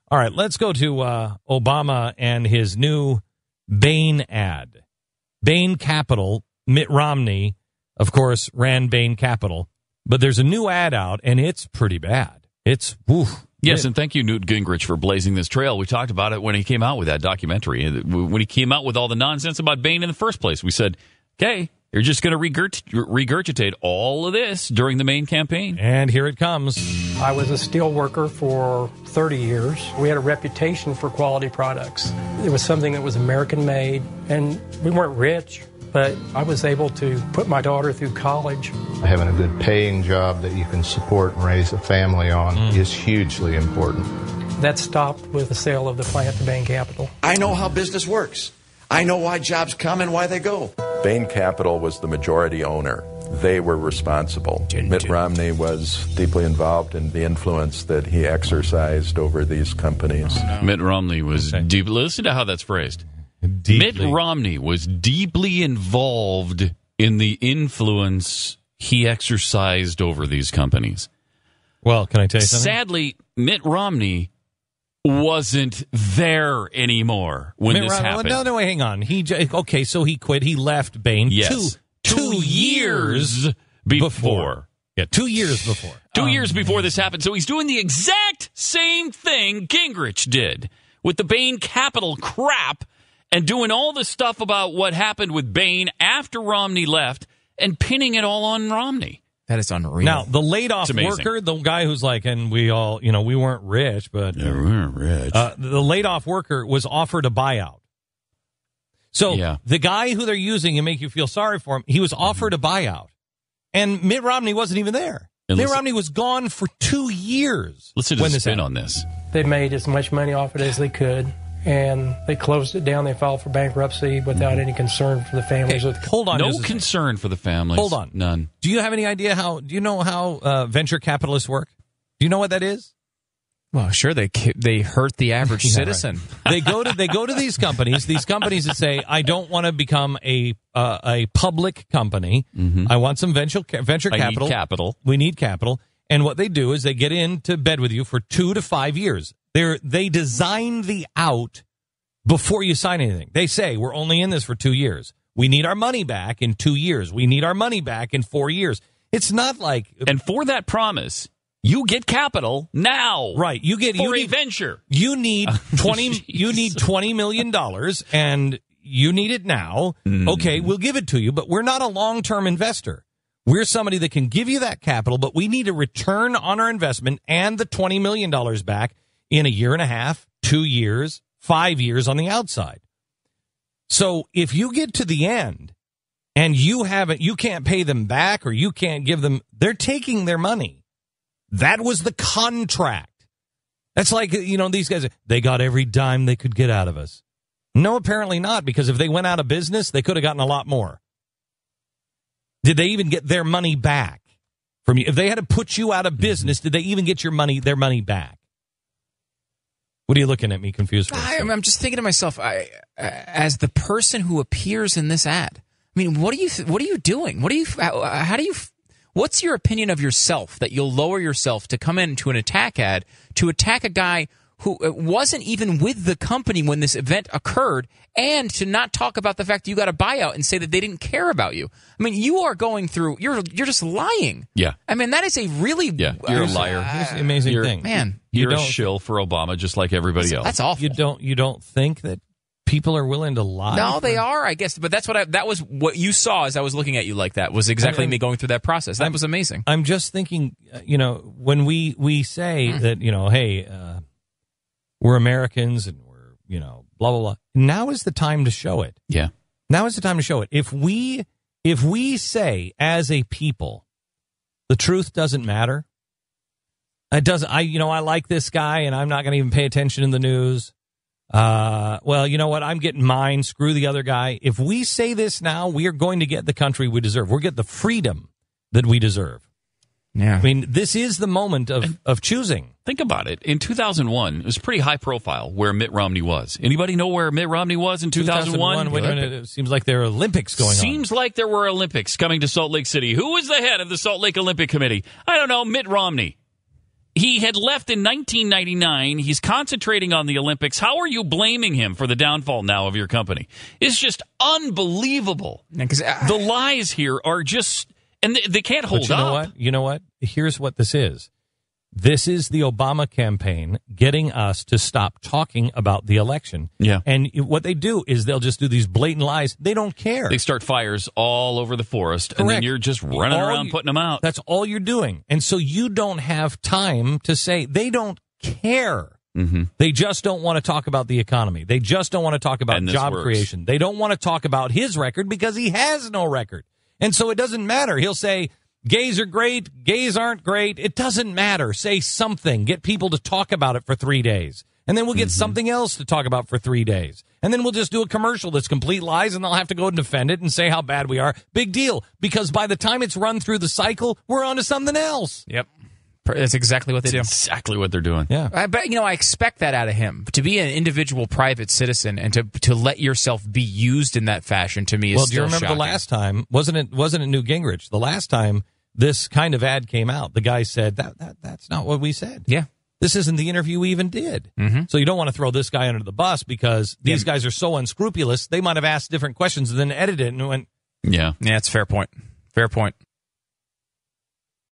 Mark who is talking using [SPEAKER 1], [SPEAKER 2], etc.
[SPEAKER 1] All right, let's go to Obama and his new Bain ad. Bain Capital, Mitt Romney, of course, ran Bain Capital. But there's a new ad out, and it's pretty bad. It's, woof.
[SPEAKER 2] Yes, and thank you, Newt Gingrich, for blazing this trail. We talked about it when he came out with that documentary. When he came out with all the nonsense about Bain in the first place, we said, okay, you're just going to regurgitate all of this during the main campaign.
[SPEAKER 1] And here it comes.
[SPEAKER 3] I was a steel worker for 30 years. We had a reputation for quality products. It was something that was American-made, and we weren't rich, but I was able to put my daughter through college.
[SPEAKER 4] Having a good paying job that you can support and raise a family on is hugely important.
[SPEAKER 3] That stopped with the sale of the plant to Bain Capital.
[SPEAKER 5] I know how business works. I know why jobs come and why they go.
[SPEAKER 6] Bain Capital was the majority owner. They were responsible. Mitt Romney was deeply involved in the influence that he exercised over these companies.
[SPEAKER 2] Oh, no. Mitt Romney was deep. Listen to how that's phrased. Mitt Romney was deeply involved in the influence he exercised over these companies.
[SPEAKER 1] Well, can I tell you something?
[SPEAKER 2] Sadly, Mitt Romney wasn't there anymore when this happened.
[SPEAKER 1] No, hang on. So he quit. He left Bain.
[SPEAKER 2] Yes. Two years before.
[SPEAKER 1] Yeah, 2 years before.
[SPEAKER 2] 2 years before this happened. So he's doing the exact same thing Gingrich did with the Bain Capital crap and doing all the stuff about what happened with Bain after Romney left and pinning it all on Romney.
[SPEAKER 7] That is unreal.
[SPEAKER 1] Now, the laid-off worker, the guy who's like, and we all, we weren't rich, but...
[SPEAKER 2] Yeah, we weren't rich.
[SPEAKER 1] The laid-off worker was offered a buyout. So the guy who they're using and make you feel sorry for him, he was offered a buyout. And Mitt Romney wasn't even there. Mitt Romney was gone for 2 years.
[SPEAKER 2] Listen to the spin on this.
[SPEAKER 3] They made as much money off it as they could, and they closed it down. They filed for bankruptcy without any concern for the families.
[SPEAKER 1] Hold on.
[SPEAKER 2] No concern for the families.
[SPEAKER 1] Hold on.
[SPEAKER 2] None.
[SPEAKER 1] Do you have any idea do you know how venture capitalists work? Do you know what that is?
[SPEAKER 7] Well, sure, they hurt the average citizen.
[SPEAKER 1] Right. They go to these companies that say, I don't want to become a public company. Mm-hmm. I want some venture capital.
[SPEAKER 2] Need capital.
[SPEAKER 1] We need capital. And what they do is they get into bed with you for 2 to 5 years. They design the out before you sign anything. They say, we're only in this for 2 years. We need our money back in 2 years. We need our money back in 4 years. It's not like...
[SPEAKER 2] And for that promise... You get capital now,
[SPEAKER 1] right? You need
[SPEAKER 2] a venture.
[SPEAKER 1] You need $20 million, and you need it now. Okay, we'll give it to you, but we're not a long-term investor. We're somebody that can give you that capital, but we need a return on our investment and the $20 million back in a year and a half, 2 years, 5 years on the outside. So if you get to the end and you can't pay them back, or you can't give them, they're taking their money. That was the contract. That's like, these guys, they got every dime they could get out of us. No, apparently not, because if they went out of business, they could have gotten a lot more. Did they even get their money back from you? If they had to put you out of business, did they even get their money back? What are you looking at me confused for?
[SPEAKER 7] I'm just thinking to myself, as the person who appears in this ad, I mean, what are you doing? What's your opinion of yourself that you'll lower yourself to come into an attack ad to attack a guy who wasn't even with the company when this event occurred, and to not talk about the fact that you got a buyout and say that they didn't care about you? I mean, you are going through, you're just lying.
[SPEAKER 2] Yeah.
[SPEAKER 7] I mean, that is a really...
[SPEAKER 2] Yeah, you're a liar.
[SPEAKER 1] Here's the amazing thing.
[SPEAKER 7] Man.
[SPEAKER 2] You're a shill for Obama just like everybody else.
[SPEAKER 7] That's awful.
[SPEAKER 1] You don't think that people are willing to lie?
[SPEAKER 7] No, they are, I guess. But that was what you saw as I was looking at you like that, was exactly me going through that process. That was amazing.
[SPEAKER 1] I'm just thinking, when we say that, hey, we're Americans and we're, blah, blah, blah. Now is the time to show it.
[SPEAKER 2] Yeah.
[SPEAKER 1] Now is the time to show it. If we say as a people, the truth doesn't matter. It doesn't. I like this guy and I'm not going to even pay attention in the news. Well, you know what? I'm getting mine. Screw the other guy. If we say this now, we are going to get the country we deserve. We'll get the freedom that we deserve.
[SPEAKER 7] Yeah.
[SPEAKER 1] I mean, this is the moment of choosing.
[SPEAKER 2] Think about it. In 2001, it was pretty high profile where Mitt Romney was. Anybody know where Mitt Romney was in 2001?
[SPEAKER 1] Wait a minute. It seems like there are Olympics going on.
[SPEAKER 2] Seems like there were Olympics coming to Salt Lake City. Who was the head of the Salt Lake Olympic Committee? I don't know. Mitt Romney. He had left in 1999. He's concentrating on the Olympics. How are you blaming him for the downfall now of your company? It's just unbelievable. The lies here are just, and they can't hold up.
[SPEAKER 1] You know what? Here's what this is. This is the Obama campaign getting us to stop talking about the election.
[SPEAKER 2] Yeah.
[SPEAKER 1] And what they do is they'll just do these blatant lies. They don't care.
[SPEAKER 2] They start fires all over the forest,
[SPEAKER 1] Correct.
[SPEAKER 2] and then you're just running around putting them out.
[SPEAKER 1] That's all you're doing. And so you don't have time to say they don't care.
[SPEAKER 2] Mm-hmm.
[SPEAKER 1] They just don't want to talk about the economy. They just don't want to talk about job creation. They don't want to talk about his record because he has no record. And so it doesn't matter. He'll say, gays are great, gays aren't great. It doesn't matter. Say something. Get people to talk about it for 3 days. And then we'll get something else to talk about for 3 days. And then we'll just do a commercial that's complete lies, and they'll have to go and defend it and say how bad we are. Big deal. Because by the time it's run through the cycle, we're on to something else.
[SPEAKER 7] Yep. That's exactly what they do.
[SPEAKER 2] Exactly what they're doing.
[SPEAKER 1] Yeah.
[SPEAKER 7] But, I expect that out of him. To be an individual private citizen and to let yourself be used in that fashion, to me, is
[SPEAKER 1] well, do you
[SPEAKER 7] still
[SPEAKER 1] remember
[SPEAKER 7] shocking.
[SPEAKER 1] the last time? Wasn't it Newt Gingrich? The last time this kind of ad came out, the guy said, that's not what we said.
[SPEAKER 7] Yeah.
[SPEAKER 1] This isn't the interview we even did.
[SPEAKER 7] Mm-hmm.
[SPEAKER 1] So you don't want to throw this guy under the bus because these guys are so unscrupulous. They might have asked different questions and then edited it and went.
[SPEAKER 2] Yeah.
[SPEAKER 7] Yeah, it's a fair point. Fair point.